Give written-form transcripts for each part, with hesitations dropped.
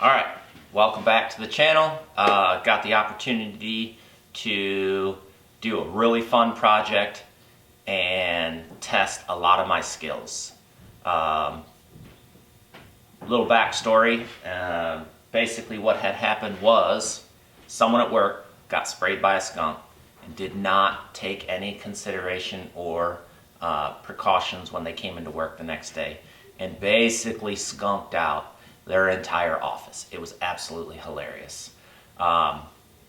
Alright, welcome back to the channel. Got the opportunity to do a really fun project and test a lot of my skills. Little backstory. Basically what had happened was someone at work got sprayed by a skunk and did not take any consideration or precautions when they came into work the next day, and basically skunked out their entire office. It was absolutely hilarious.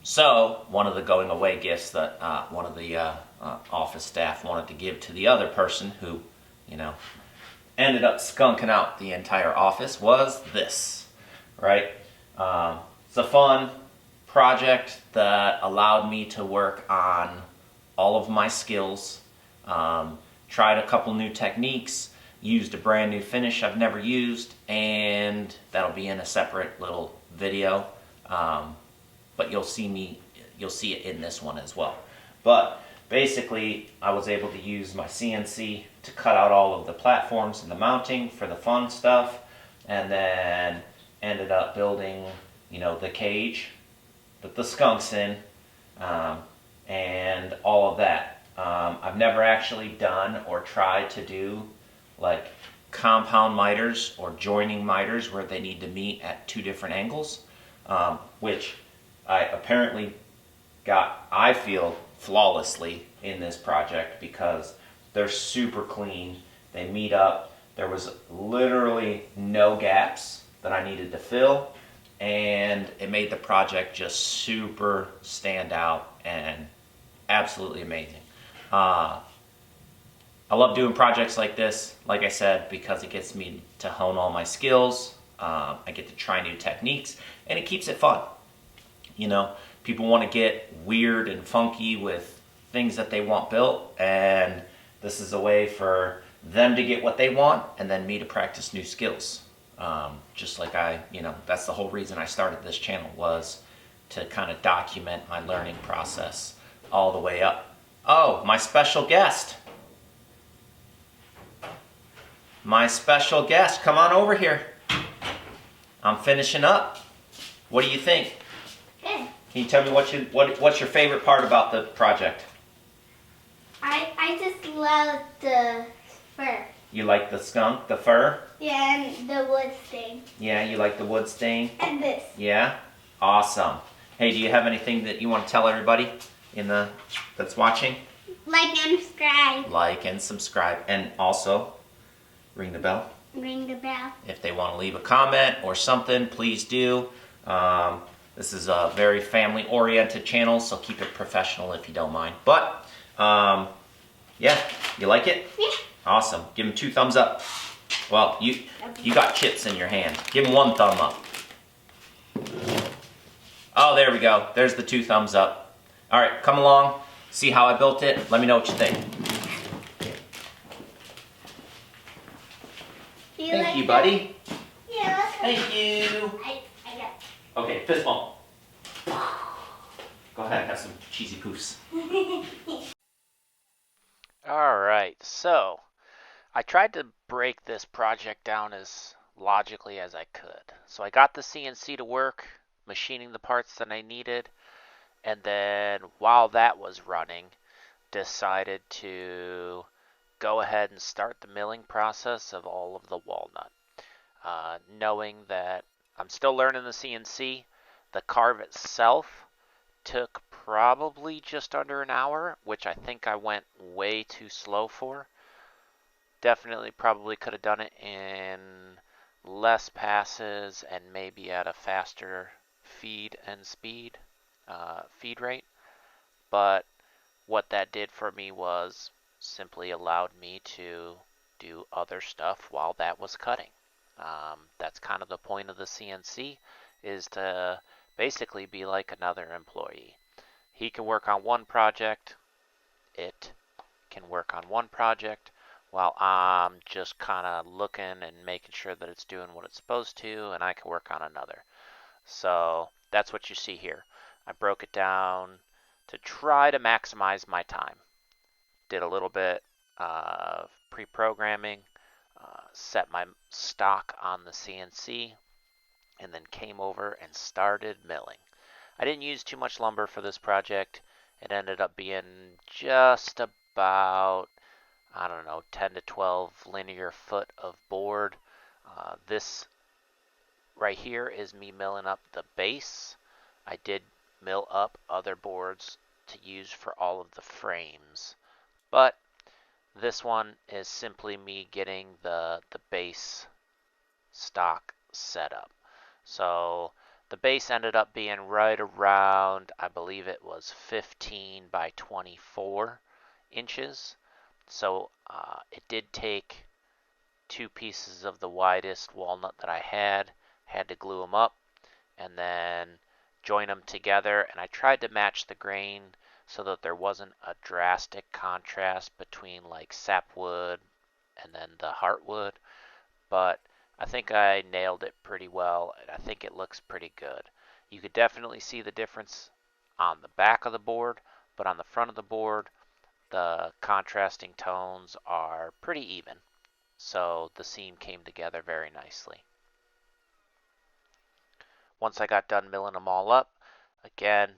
So one of the going away gifts that one of the office staff wanted to give to the other person who, ended up skunking out the entire office was this, right? It's a fun project that allowed me to work on all of my skills. Tried a couple new techniques, used a brand new finish I've never used, and that'll be in a separate little video. But you'll see it in this one as well. But basically, I was able to use my CNC to cut out all of the platforms and the mounting for the fun stuff, and then ended up building, the cage that the skunk's in, and all of that. I've never actually done or tried to do like compound miters or joining miters where they need to meet at two different angles, which I apparently got, I feel, flawlessly in this project because they're super clean. They meet up. There was literally no gaps that I needed to fill, and it made the project just super stand out and absolutely amazing. I love doing projects like this, like I said, because it gets me to hone all my skills. I get to try new techniques, and it keeps it fun. People want to get weird and funky with things that they want built, and this is a way for them to get what they want and then me to practice new skills. Just like that's the whole reason I started this channel, was to kind of document my learning process all the way up. Oh, my special guest. My special guest, come on over here. I'm finishing up. What do you think? Good. Can you tell me what's your favorite part about the project? I just love the fur. You like the skunk, the fur? Yeah, and the wood stain. Yeah, you like the wood stain? And this. Yeah? Awesome. Hey, do you have anything that you want to tell everybody that's watching? Like and subscribe. Like and subscribe. And also, ring the bell. Ring the bell. If they want to leave a comment or something, please do. This is a very family-oriented channel, so keep it professional if you don't mind. But, yeah, you like it? Yeah. Awesome. Give them 2 thumbs up. Well, you got chips in your hand. Give them 1 thumb up. Oh, there we go. There's the 2 thumbs up. All right, come along. See how I built it. Let me know what you think. Thank you, buddy. Yeah, Thank you. I got. Okay, fist bump. Go ahead, have some cheesy poofs. Alright, so I tried to break this project down as logically as I could. So I got the CNC to work, machining the parts that I needed, and then while that was running, decided to go ahead and start the milling process of all of the walnut. Knowing that I'm still learning the CNC, the carve itself took probably just under an hour, which I think I went way too slow for. Definitely probably could have done it in less passes and maybe at a faster feed rate. But what that did for me was simply allowed me to do other stuff while that was cutting. That's kind of the point of the CNC, is to basically be like another employee. He can work on one project, it can work on one project, while I'm just kind of looking and making sure that it's doing what it's supposed to, and I can work on another. So that's what you see here. I broke it down to try to maximize my time. Did a little bit of pre-programming, set my stock on the CNC, and then came over and started milling. I didn't use too much lumber for this project. It ended up being just about, I don't know, 10 to 12 linear foot of board. This right here is me milling up the base. I did mill up other boards to use for all of the frames, but this one is simply me getting the base stock set up. So the base ended up being right around, I believe it was 15 by 24 inches. So it did take 2 pieces of the widest walnut that I had to glue them up, and then join them together. And I tried to match the grain so that there wasn't a drastic contrast between like sapwood and then the heartwood, but I think I nailed it pretty well, and I think it looks pretty good. You could definitely see the difference on the back of the board, but on the front of the board, the contrasting tones are pretty even. So the seam came together very nicely. Once I got done milling them all up, again,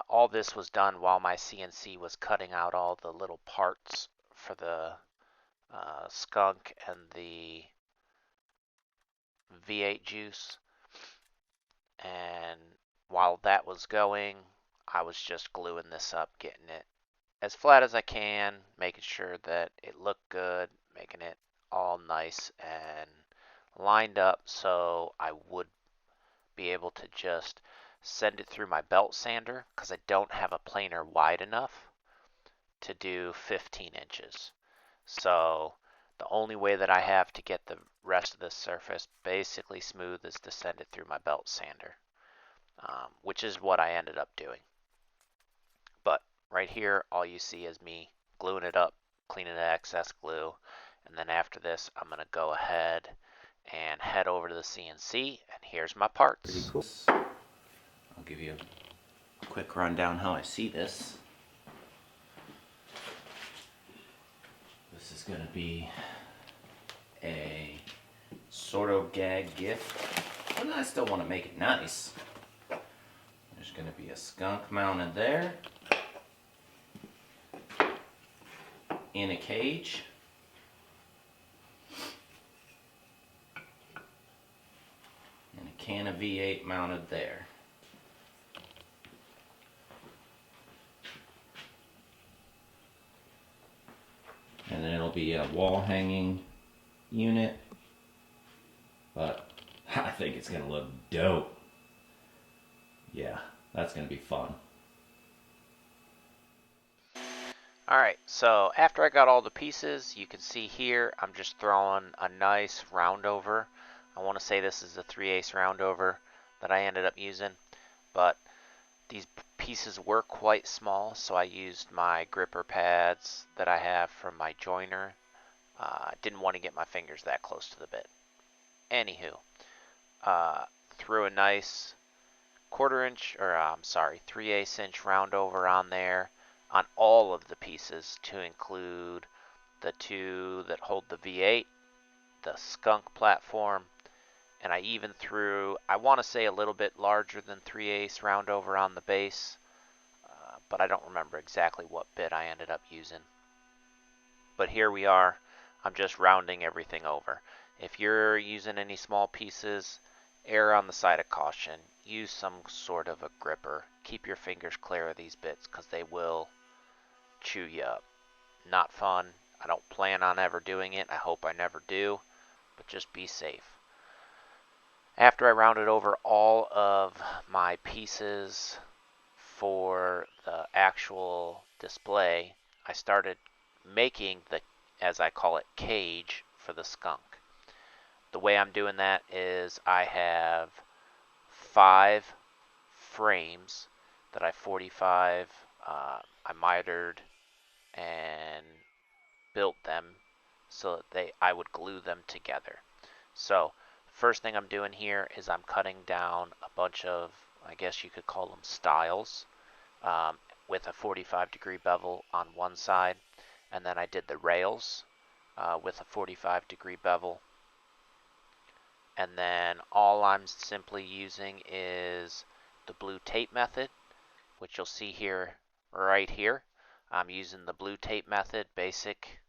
all this was done while my CNC was cutting out all the little parts for the skunk and the V8 juice. And while that was going, I was just gluing this up, getting it as flat as I can, making sure that it looked good, making it all nice and lined up so I would be able to just send it through my belt sander, because I don't have a planer wide enough to do 15 inches. So the only way that I have to get the rest of this surface basically smooth is to send it through my belt sander, which is what I ended up doing. But right here, all you see is me gluing it up, cleaning the excess glue, and then after this, I'm going to go ahead and head over to the CNC, and here's my parts. Pretty cool. I'll give you a quick rundown how I see this. This is going to be a sort of gag gift, but I still want to make it nice. There's going to be a skunk mounted there in a cage. And a can of V8 mounted there. And then it'll be a wall hanging unit, but I think it's gonna look dope. Yeah, that's gonna be fun. Alright, so after I got all the pieces, you can see here I'm just throwing a nice round over. I want to say this is a 3/8 round over that I ended up using, but these pieces were quite small, so I used my gripper pads that I have from my joiner. Didn't want to get my fingers that close to the bit. Anywho, threw a nice 3/8 inch round over on there on all of the pieces to include the 2 that hold the V8, the skunk platform, and I even threw, I want to say a little bit larger than 3/8 round over on the base, but I don't remember exactly what bit I ended up using. But here we are. I'm just rounding everything over. If you're using any small pieces, err on the side of caution. Use some sort of a gripper. Keep your fingers clear of these bits because they will chew you up. Not fun. I don't plan on ever doing it. I hope I never do, but just be safe. After I rounded over all of my pieces for the actual display, I started making the, as I call it, cage for the skunk. The way I'm doing that is I have 5 frames that I 45, I mitered and built them so that I would glue them together. So first thing I'm doing here is I'm cutting down a bunch of, I guess you could call them stiles, with a 45-degree bevel on one side, and then I did the rails with a 45-degree bevel. And then all I'm simply using is the blue tape method, which you'll see here, right here. I'm using the blue tape method, basic,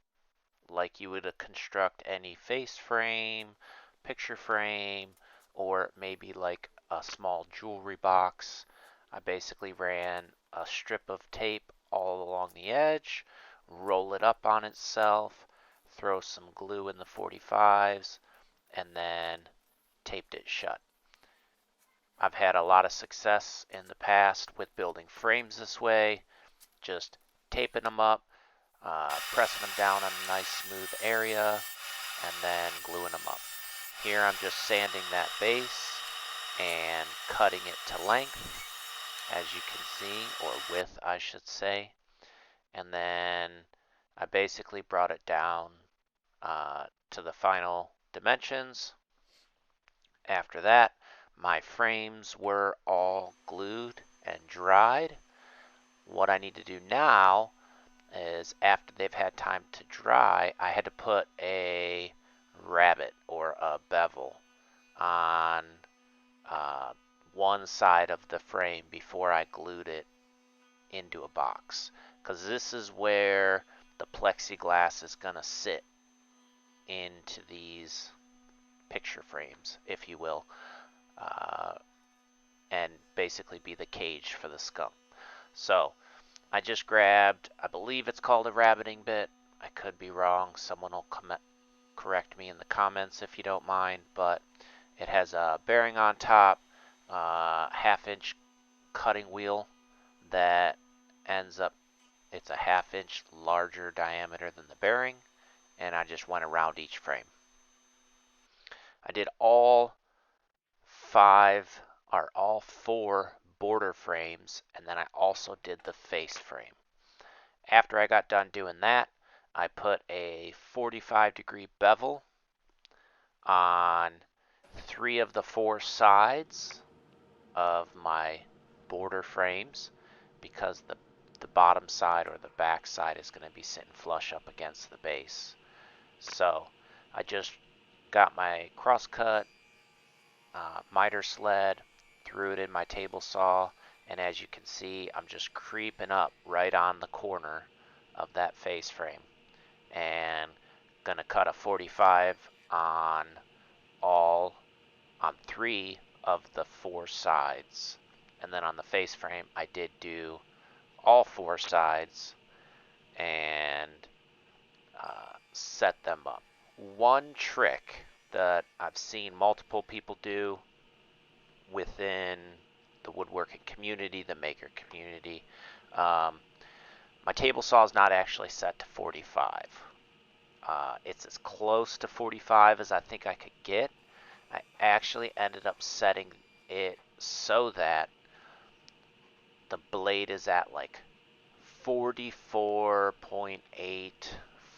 like you would construct any face frame, picture frame, or maybe like a small jewelry box. I basically ran a strip of tape all along the edge, roll it up on itself, throw some glue in the 45s, and then taped it shut. I've had a lot of success in the past with building frames this way, just taping them up, pressing them down on a nice smooth area, and then gluing them up. Here I'm just sanding that base and cutting it to length, as you can see, or width I should say. And then I basically brought it down to the final dimensions. After that, my frames were all glued and dried. What I need to do now is, after they've had time to dry, I had to put a rabbet or a bevel on one side of the frame before I glued it into a box, because this is where the plexiglass is going to sit into these picture frames, if you will, and basically be the cage for the skunk. So I just grabbed, I believe it's called a rabbiting bit. I could be wrong. Someone will correct me in the comments if you don't mind, but it has a bearing on top, half-inch cutting wheel that ends up, it's a half-inch larger diameter than the bearing, and I just went around each frame. I did all four border frames, and then I also did the face frame. After I got done doing that, I put a 45-degree bevel on 3 of the 4 sides of my border frames, because the bottom side or the back side is going to be sitting flush up against the base. So I just got my crosscut miter sled, threw it in my table saw, and as you can see, I'm just creeping up right on the corner of that face frame, and gonna cut a 45 on 3 of the 4 sides. And then on the face frame, I did do all 4 sides and set them up. One trick that I've seen multiple people do within the woodworking community, the maker community, my table saw is not actually set to 45. It's as close to 45 as I think I could get. I actually ended up setting it so that the blade is at like 44.8,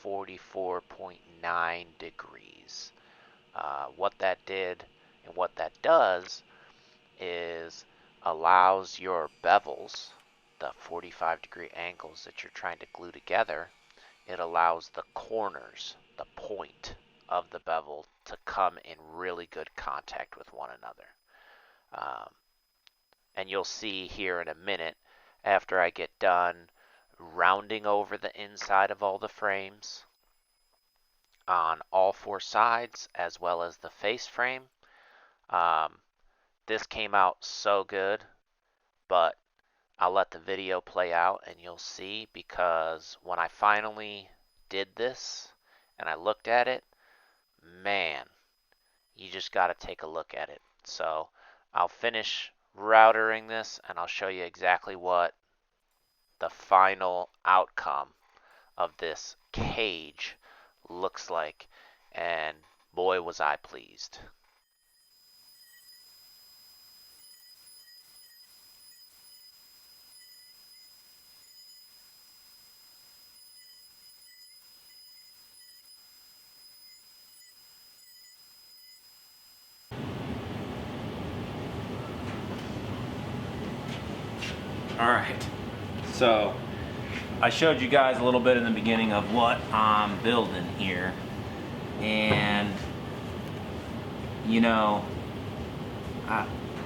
44.9 degrees. What that did and what that does is allows your bevels, the 45-degree angles that you're trying to glue together, it allows the corners, the point of the bevel, to come in really good contact with one another. And you'll see here in a minute, after I get done rounding over the inside of all the frames on all 4 sides, as well as the face frame, this came out so good, but I'll let the video play out and you'll see, because when I finally did this and I looked at it, man, you just got to take a look at it. So I'll finish routering this and I'll show you exactly what the final outcome of this cage looks like, and boy was I pleased. All right, so I showed you guys a little bit in the beginning of what I'm building here, and you know,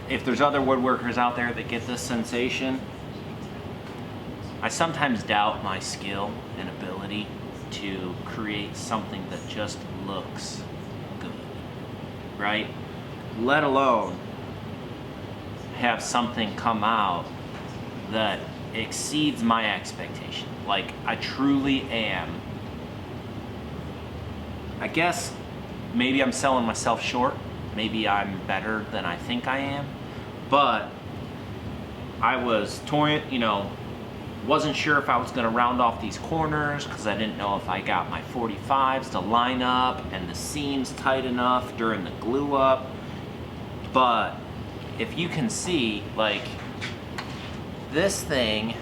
if there's other woodworkers out there that get this sensation, I sometimes doubt my skill and ability to create something that just looks good, right? Let alone have something come out that exceeds my expectation. Like, I truly am. I guess maybe I'm selling myself short. Maybe I'm better than I think I am. But I was torn, wasn't sure if I was going to round off these corners because I didn't know if I got my 45s to line up and the seams tight enough during the glue up. But if you can see, like, this thing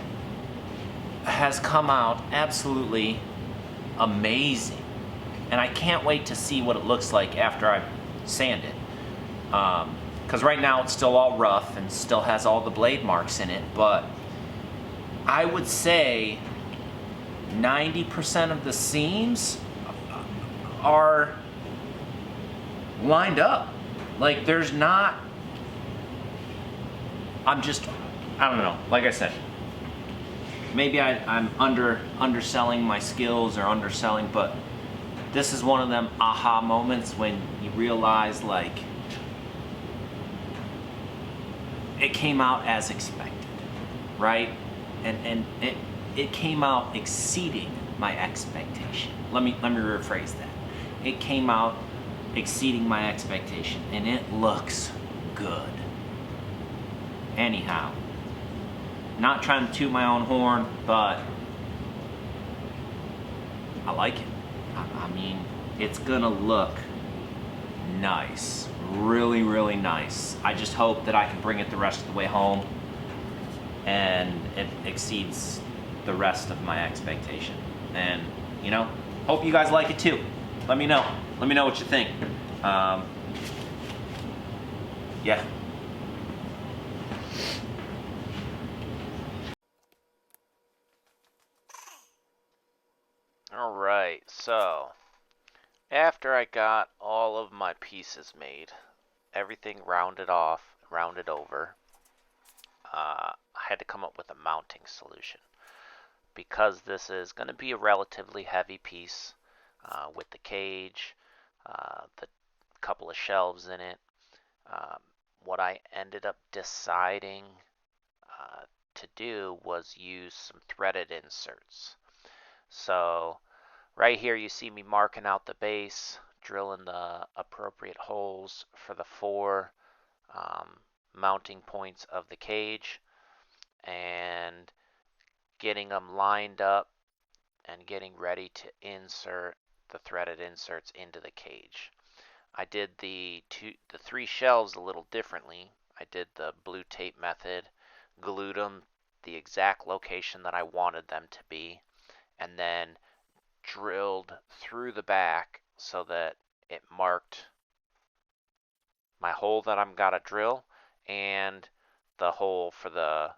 has come out absolutely amazing. And I can't wait to see what it looks like after I sand it. Because right now it's still all rough and still has all the blade marks in it, but I would say 90% of the seams are lined up. Like, there's not, I don't know, like I said, maybe I'm underselling my skills or underselling, but this is one of them aha moments when you realize, like, it came out as expected, right? And it came out exceeding my expectation. Let me rephrase that. It came out exceeding my expectation, and it looks good. Anyhow, not trying to toot my own horn, but I like it. I mean, it's gonna look nice. Really, really nice. I just hope that I can bring it the rest of the way home and it exceeds the rest of my expectation. And, hope you guys like it too. Let me know. Let me know what you think. Yeah. Alright, so after I got all of my pieces made, everything rounded off, rounded over, I had to come up with a mounting solution. Because this is going to be a relatively heavy piece with the cage, the couple of shelves in it, what I ended up deciding to do was use some threaded inserts. So right here you see me marking out the base, drilling the appropriate holes for the 4 mounting points of the cage, and getting them lined up and getting ready to insert the threaded inserts into the cage. I did the 3 shelves a little differently. I did the blue tape method, glued them the exact location that I wanted them to be, and then drilled through the back so that it marked my hole that I'm gotta drill and the hole for the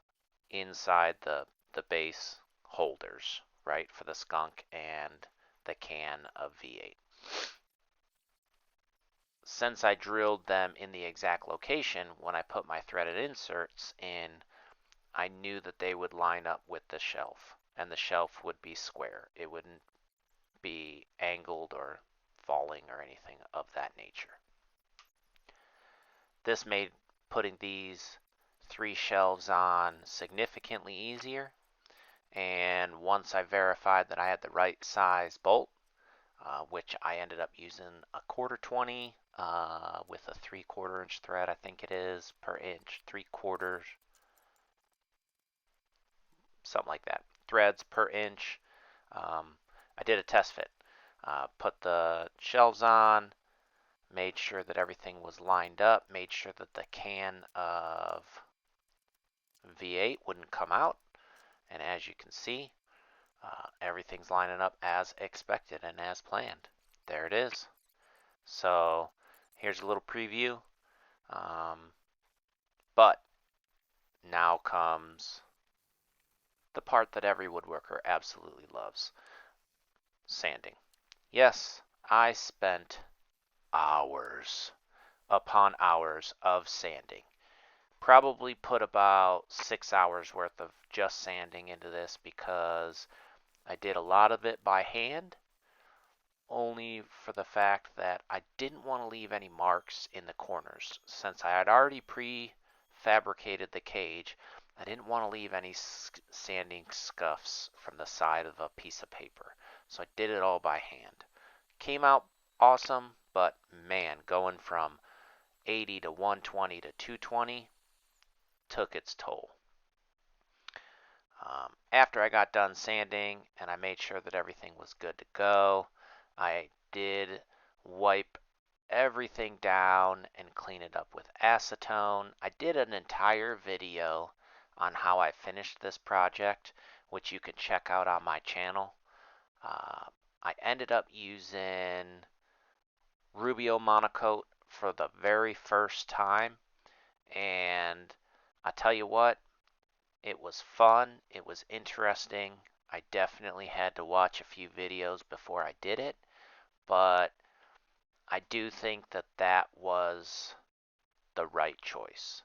inside the base holders, right, for the skunk and the can of V8. Since I drilled them in the exact location, when I put my threaded inserts in, I knew that they would line up with the shelf, and the shelf would be square. It wouldn't be angled or falling or anything of that nature. This made putting these 3 shelves on significantly easier, and once I verified that I had the right size bolt, which I ended up using a 1/4 20 with a 3/4 inch thread, I think it is, per inch, 3/4, something like that, threads per inch. I did a test fit, put the shelves on, made sure that everything was lined up, made sure that the can of V8 wouldn't come out, and as you can see, everything's lining up as expected and as planned. There it is. So here's a little preview. But now comes the part that every woodworker absolutely loves: sanding. Yes, I spent hours upon hours of sanding. Probably put about 6 hours worth of just sanding into this because I did a lot of it by hand, only for the fact that I didn't want to leave any marks in the corners. Since I had already prefabricated the cage, I didn't want to leave any sanding scuffs from the side of a piece of paper. So I did it all by hand. Came out awesome, but man, going from 80 to 120 to 220 took its toll. After I got done sanding and I made sure that everything was good to go, I did wipe everything down and clean it up with acetone. I did an entire video on how I finished this project, which you can check out on my channel. I ended up using Rubio Monocoat for the very first time, and I tell you what, it was fun, it was interesting. I definitely had to watch a few videos before I did it, but I do think that that was the right choice.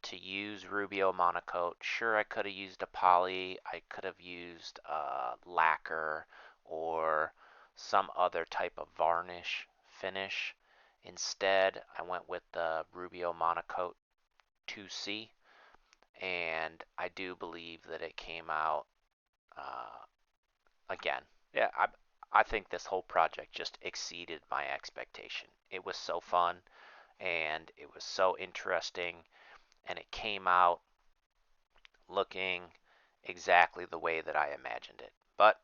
To use Rubio Monocoat, sure, I could have used a poly, I could have used a lacquer or some other type of varnish finish. Instead, I went with the Rubio Monocoat 2C, and I do believe that it came out again. Yeah, I think this whole project just exceeded my expectation. It was so fun and it was so interesting, and it came out looking exactly the way that I imagined it. But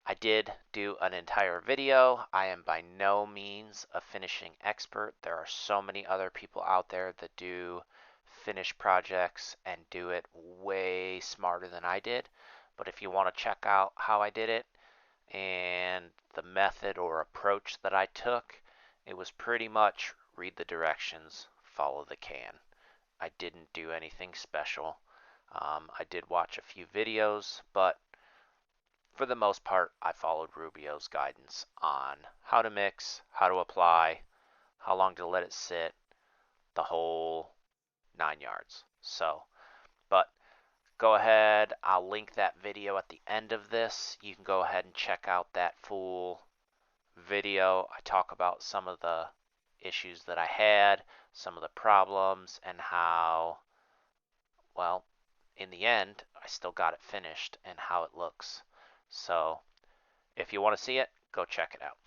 I did do an entire video. I am by no means a finishing expert. There are so many other people out there that do finish projects and do it way smarter than I did. But if you want to check out how I did it and the method or approach that I took, it was pretty much read the directions, follow the can. I didn't do anything special. I did watch a few videos, but for the most part, I followed Rubio's guidance on how to mix, how to apply, how long to let it sit, the whole 9 yards. So, but go ahead, I'll link that video at the end of this. You can go ahead and check out that full video. I talk about some of the issues that I had, some of the problems, and how, well, in the end, I still got it finished and how it looks. So, if you want to see it, go check it out.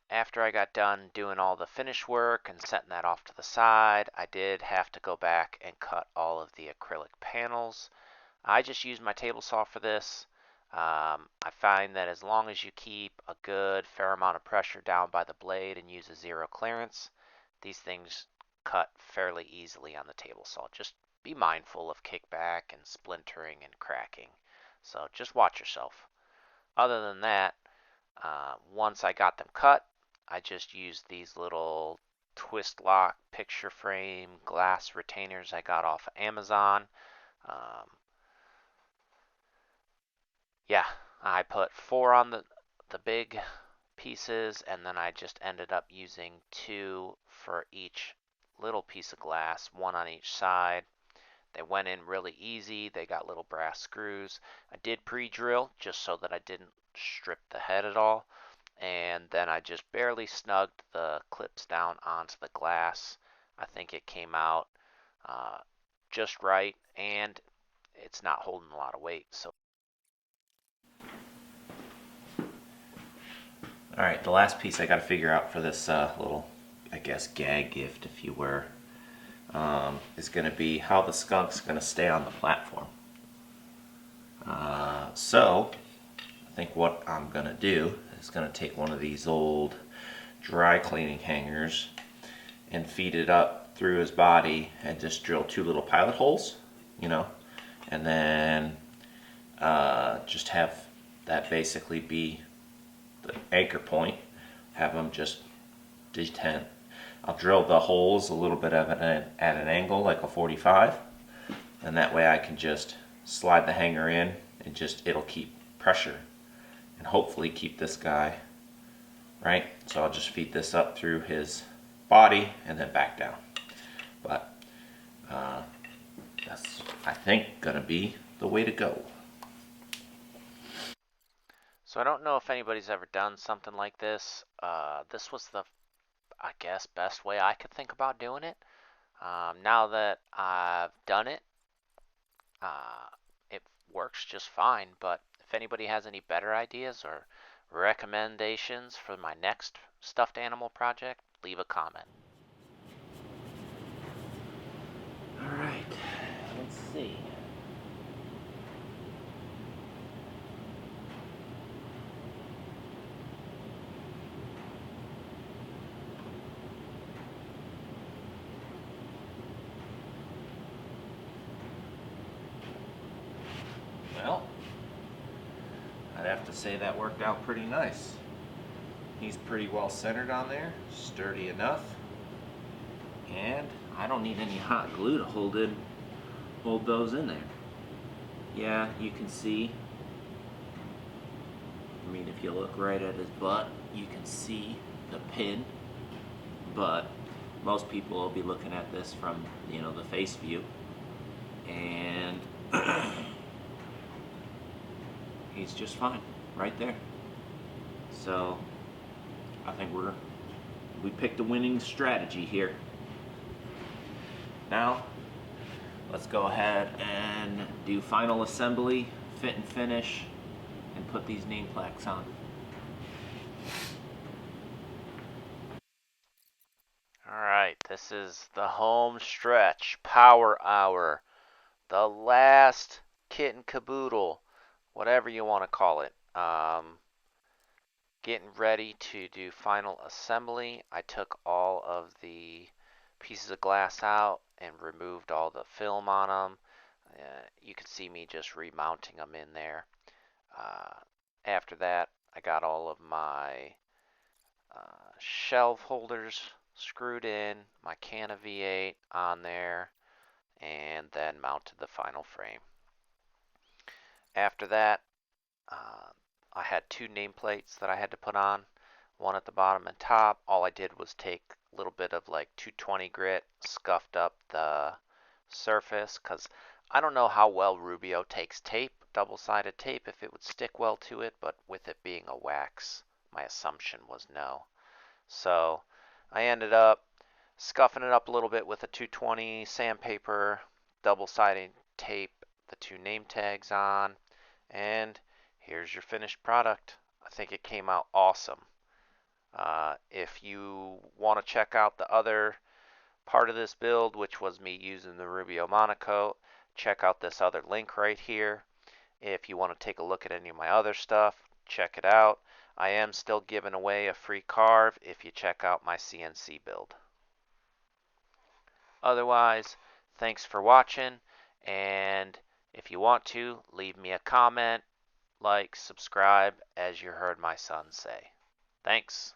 After I got done doing all the finish work and setting that off to the side, I did have to go back and cut all of the acrylic panels. I just used my table saw for this. I find that as long as you keep a good fair amount of pressure down by the blade and use a zero clearance, these things cut fairly easily on the table saw. Just be mindful of kickback and splintering and cracking. So just watch yourself. Other than that, once I got them cut, I just used these little twist lock picture frame glass retainers I got off of Amazon. Yeah, I put 4 on the big pieces, and then I just ended up using 2 for each little piece of glass, 1 on each side. They went in really easy. They got little brass screws. I did pre-drill just so that I didn't strip the head at all. And then I just barely snugged the clips down onto the glass. I think it came out just right, and it's not holding a lot of weight. So. All right, the last piece I got to figure out for this little, I guess, gag gift, if you were, is going to be how the skunk's going to stay on the platform. So, I think what I'm going to do is going to take one of these old dry cleaning hangers and feed it up through his body and just drill 2 little pilot holes, you know, and then just have that basically be the anchor point, have them just detent. I'll drill the holes a little bit at an angle, like a 45, and that way I can just slide the hanger in and just, it'll keep pressure and hopefully keep this guy right? So I'll just feed this up through his body and then back down. But that's, I think, gonna be the way to go. So I don't know if anybody's ever done something like this. This was the, I guess, best way I could think about doing it. Now that I've done it, uh, it works just fine. But if anybody has any better ideas or recommendations for my next stuffed animal project, leave a comment. All right, let's see. Well, I'd have to say that worked out pretty nice. He's pretty well centered on there, sturdy enough, and I don't need any hot glue to hold those in there. Yeah, you can see. I mean, if you look right at his butt, you can see the pin, but most people will be looking at this from, the face view, and he's just fine right there. So I think we picked a winning strategy here. Now let's go ahead and do final assembly, fit and finish, and put these name plaques on. Alright, this is the home stretch, power hour, the last kit and caboodle, whatever you want to call it. Getting ready to do final assembly. I took all of the pieces of glass out and removed all the film on them. You can see me just remounting them in there. After that, I got all of my shelf holders screwed in, my can of V8 on there, and then mounted the final frame. After that, I had two nameplates that I had to put on, one at the bottom and top. All I did was take a little bit of like 220 grit, scuffed up the surface, because I don't know how well Rubio takes tape, double-sided tape, if it would stick well to it, but with it being a wax, my assumption was no. So I ended up scuffing it up a little bit with a 220 sandpaper, double-sided tape the two name tags on, and here's your finished product. I think it came out awesome. If you want to check out the other part of this build, which was me using the Rubio Monocoat, check out this other link right here. If you want to take a look at any of my other stuff, check it out. I am still giving away a free carve if you check out my CNC build. Otherwise, thanks for watching, and if you want to, leave me a comment, like, subscribe, as you heard my son say. Thanks.